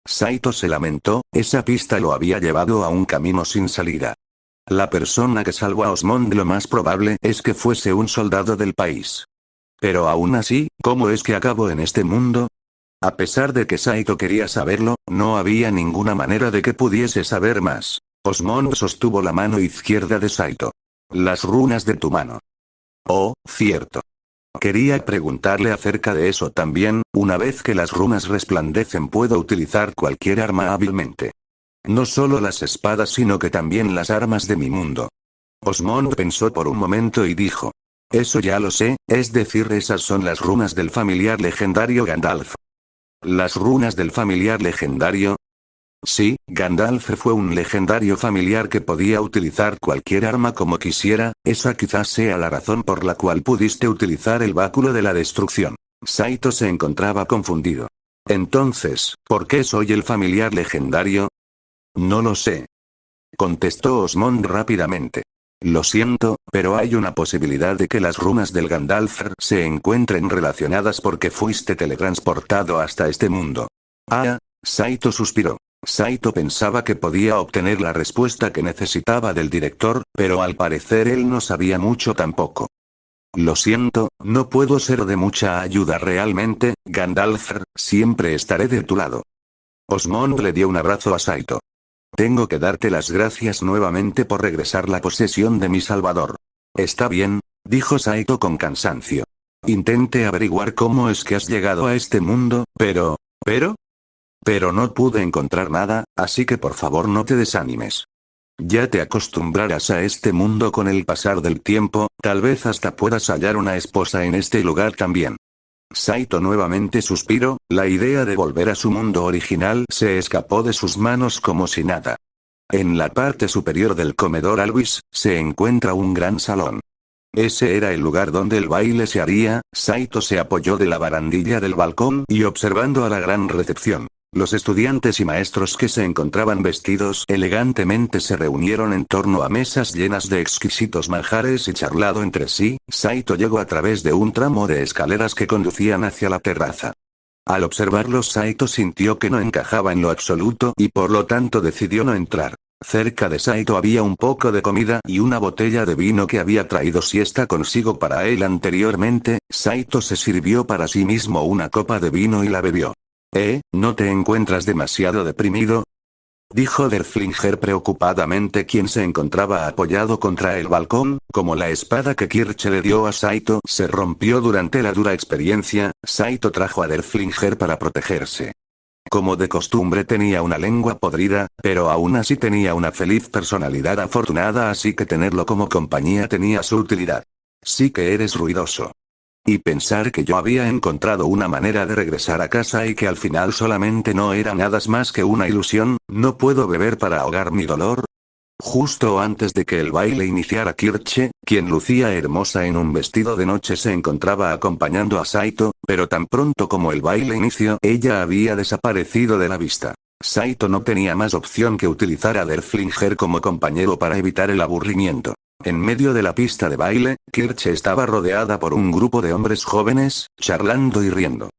Saito se lamentó, esa pista lo había llevado a un camino sin salida. La persona que salvó a Osmond lo más probable es que fuese un soldado del país. Pero aún así, ¿cómo es que acabó en este mundo? A pesar de que Saito quería saberlo, no había ninguna manera de que pudiese saber más. Osmond sostuvo la mano izquierda de Saito. Las runas de tu mano. Oh, cierto. Quería preguntarle acerca de eso también, una vez que las runas resplandecen puedo utilizar cualquier arma hábilmente. No solo las espadas sino que también las armas de mi mundo. Osmond pensó por un momento y dijo. Eso ya lo sé, es decir esas son las runas del familiar legendario Gandalf. ¿Las runas del familiar legendario? Sí, Gandalf fue un legendario familiar que podía utilizar cualquier arma como quisiera, esa quizás sea la razón por la cual pudiste utilizar el báculo de la destrucción. Saito se encontraba confundido. Entonces, ¿por qué soy el familiar legendario? No lo sé, contestó Osmond rápidamente. Lo siento, pero hay una posibilidad de que las runas del Gandalfr se encuentren relacionadas porque fuiste teletransportado hasta este mundo. Ah, Saito suspiró. Saito pensaba que podía obtener la respuesta que necesitaba del director, pero al parecer él no sabía mucho tampoco. Lo siento, no puedo ser de mucha ayuda realmente, Gandalfr, siempre estaré de tu lado. Osmond le dio un abrazo a Saito. Tengo que darte las gracias nuevamente por regresar la posesión de mi salvador. Está bien, dijo Saito con cansancio. Intenté averiguar cómo es que has llegado a este mundo, pero no pude encontrar nada, así que por favor no te desanimes. Ya te acostumbrarás a este mundo con el pasar del tiempo, tal vez hasta puedas hallar una esposa en este lugar también. Saito nuevamente suspiró, la idea de volver a su mundo original se escapó de sus manos como si nada. En la parte superior del comedor Alvis, se encuentra un gran salón. Ese era el lugar donde el baile se haría. Saito se apoyó de la barandilla del balcón y observando a la gran recepción. Los estudiantes y maestros que se encontraban vestidos elegantemente se reunieron en torno a mesas llenas de exquisitos manjares y charlado entre sí. Saito llegó a través de un tramo de escaleras que conducían hacia la terraza. Al observarlos, Saito sintió que no encajaba en lo absoluto y por lo tanto decidió no entrar. Cerca de Saito había un poco de comida y una botella de vino que había traído Siesta consigo para él anteriormente. Saito se sirvió para sí mismo una copa de vino y la bebió. ¿No te encuentras demasiado deprimido?, dijo Derflinger preocupadamente, quien se encontraba apoyado contra el balcón. Como la espada que Kirche le dio a Saito se rompió durante la dura experiencia, Saito trajo a Derflinger para protegerse. Como de costumbre tenía una lengua podrida, pero aún así tenía una feliz personalidad afortunada, así que tenerlo como compañía tenía su utilidad. Sí que eres ruidoso. Y pensar que yo había encontrado una manera de regresar a casa y que al final solamente no era nada más que una ilusión. ¿No puedo beber para ahogar mi dolor? Justo antes de que el baile iniciara, Kirche, quien lucía hermosa en un vestido de noche, se encontraba acompañando a Saito, pero tan pronto como el baile inició, ella había desaparecido de la vista. Saito no tenía más opción que utilizar a Derflinger como compañero para evitar el aburrimiento. En medio de la pista de baile, Kirche estaba rodeada por un grupo de hombres jóvenes, charlando y riendo.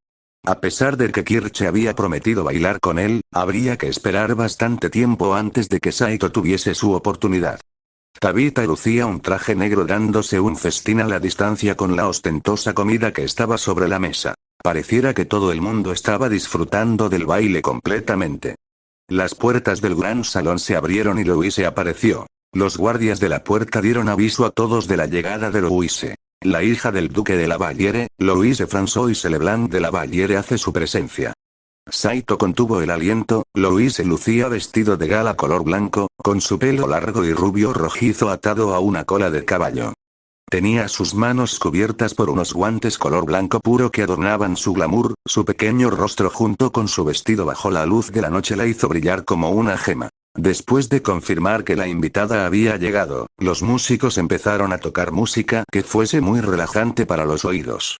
A pesar de que Kirche había prometido bailar con él, habría que esperar bastante tiempo antes de que Saito tuviese su oportunidad. Tabitha lucía un traje negro dándose un festín a la distancia con la ostentosa comida que estaba sobre la mesa. Pareciera que todo el mundo estaba disfrutando del baile completamente. Las puertas del gran salón se abrieron y Louise apareció. Los guardias de la puerta dieron aviso a todos de la llegada de Louise. La hija del duque de la Valliere, Louise François Leblanc de la Valliere, hace su presencia. Saito contuvo el aliento. Louise lucía vestido de gala color blanco, con su pelo largo y rubio rojizo atado a una cola de caballo. Tenía sus manos cubiertas por unos guantes color blanco puro que adornaban su glamour. Su pequeño rostro junto con su vestido bajo la luz de la noche la hizo brillar como una gema. Después de confirmar que la invitada había llegado, los músicos empezaron a tocar música que fuese muy relajante para los oídos.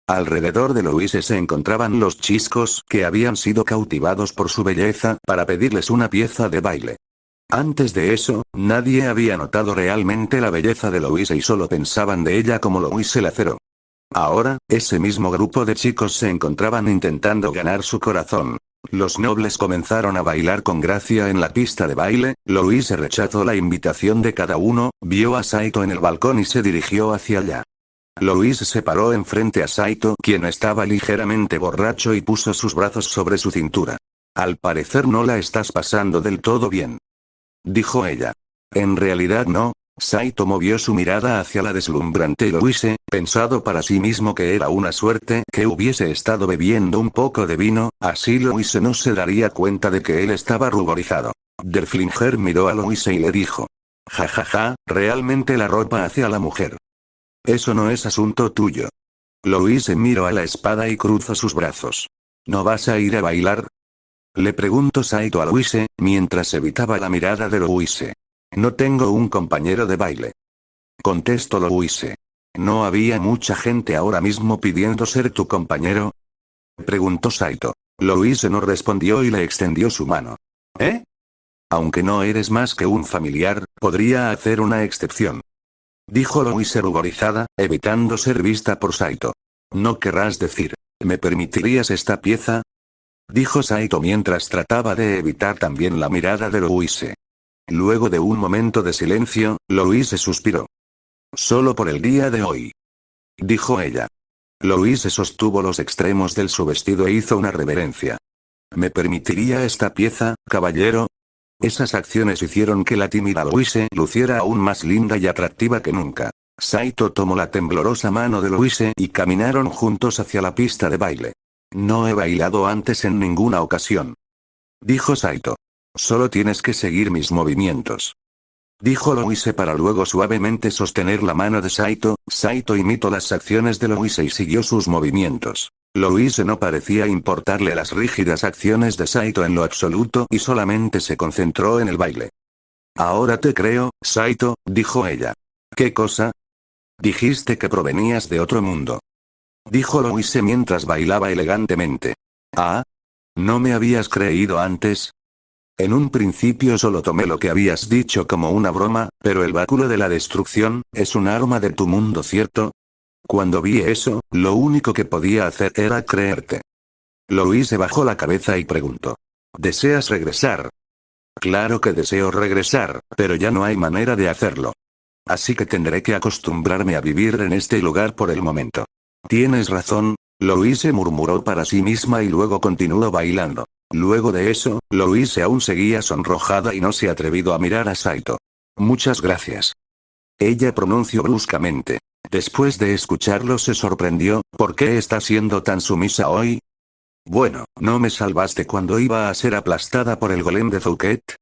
Alrededor de Louise se encontraban los chicos que habían sido cautivados por su belleza para pedirles una pieza de baile. Antes de eso, nadie había notado realmente la belleza de Louise y solo pensaban de ella como Louise Lacero. Ahora, ese mismo grupo de chicos se encontraban intentando ganar su corazón. Los nobles comenzaron a bailar con gracia en la pista de baile. Louise rechazó la invitación de cada uno, vio a Saito en el balcón y se dirigió hacia allá. Louise se paró enfrente a Saito, quien estaba ligeramente borracho, y puso sus brazos sobre su cintura. Al parecer no la estás pasando del todo bien, dijo ella. En realidad no. Saito movió su mirada hacia la deslumbrante Louise, pensado para sí mismo que era una suerte que hubiese estado bebiendo un poco de vino, así Louise no se daría cuenta de que él estaba ruborizado. Derflinger miró a Louise y le dijo: jajaja, realmente la ropa hace a la mujer. Eso no es asunto tuyo. Louise miró a la espada y cruzó sus brazos. ¿No vas a ir a bailar? Le preguntó Saito a Louise, mientras evitaba la mirada de Louise. No tengo un compañero de baile. Contestó Louise. ¿No había mucha gente ahora mismo pidiendo ser tu compañero? Preguntó Saito. Louise no respondió y le extendió su mano. ¿Eh? Aunque no eres más que un familiar, podría hacer una excepción. Dijo Louise ruborizada, evitando ser vista por Saito. ¿No querrás decir, me permitirías esta pieza? Dijo Saito mientras trataba de evitar también la mirada de Louise. Luego de un momento de silencio, Louise suspiró. Solo por el día de hoy. Dijo ella. Louise sostuvo los extremos de su vestido e hizo una reverencia. ¿Me permitiría esta pieza, caballero? Esas acciones hicieron que la tímida Louise luciera aún más linda y atractiva que nunca. Saito tomó la temblorosa mano de Louise y caminaron juntos hacia la pista de baile. No he bailado antes en ninguna ocasión. Dijo Saito. Solo tienes que seguir mis movimientos. Dijo Louise para luego suavemente sostener la mano de Saito. Saito imitó las acciones de Louise y siguió sus movimientos. Louise no parecía importarle las rígidas acciones de Saito en lo absoluto y solamente se concentró en el baile. Ahora te creo, Saito, dijo ella. ¿Qué cosa? Dijiste que provenías de otro mundo. Dijo Louise mientras bailaba elegantemente. Ah, ¿no me habías creído antes? En un principio solo tomé lo que habías dicho como una broma, pero el báculo de la destrucción es un arma de tu mundo, ¿cierto? Cuando vi eso, lo único que podía hacer era creerte. Louise bajó la cabeza y preguntó. ¿Deseas regresar? Claro que deseo regresar, pero ya no hay manera de hacerlo. Así que tendré que acostumbrarme a vivir en este lugar por el momento. Tienes razón, Louise murmuró para sí misma y luego continuó bailando. Luego de eso, Louise aún seguía sonrojada y no se atrevido a mirar a Saito. Muchas gracias. Ella pronunció bruscamente. Después de escucharlo se sorprendió, ¿por qué está siendo tan sumisa hoy? Bueno, ¿no me salvaste cuando iba a ser aplastada por el golem de Zouket?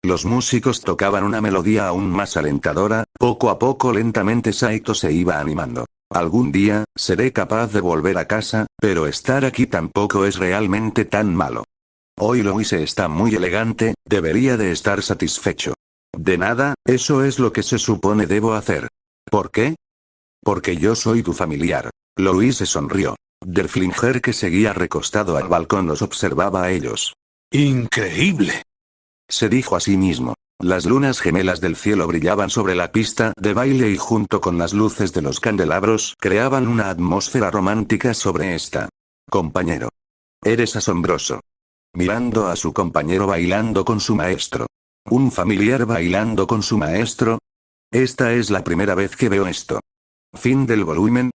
Los músicos tocaban una melodía aún más alentadora, poco a poco lentamente Saito se iba animando. Algún día, seré capaz de volver a casa, pero estar aquí tampoco es realmente tan malo. Hoy Louise está muy elegante, debería de estar satisfecho. De nada, eso es lo que se supone debo hacer. ¿Por qué? Porque yo soy tu familiar. Louise sonrió. Derflinger, que seguía recostado al balcón, los observaba a ellos. ¡Increíble!, se dijo a sí mismo. Las lunas gemelas del cielo brillaban sobre la pista de baile y junto con las luces de los candelabros creaban una atmósfera romántica sobre esta. Compañero. Eres asombroso. Mirando a su compañero bailando con su maestro. ¿Un familiar bailando con su maestro? Esta es la primera vez que veo esto. Fin del volumen.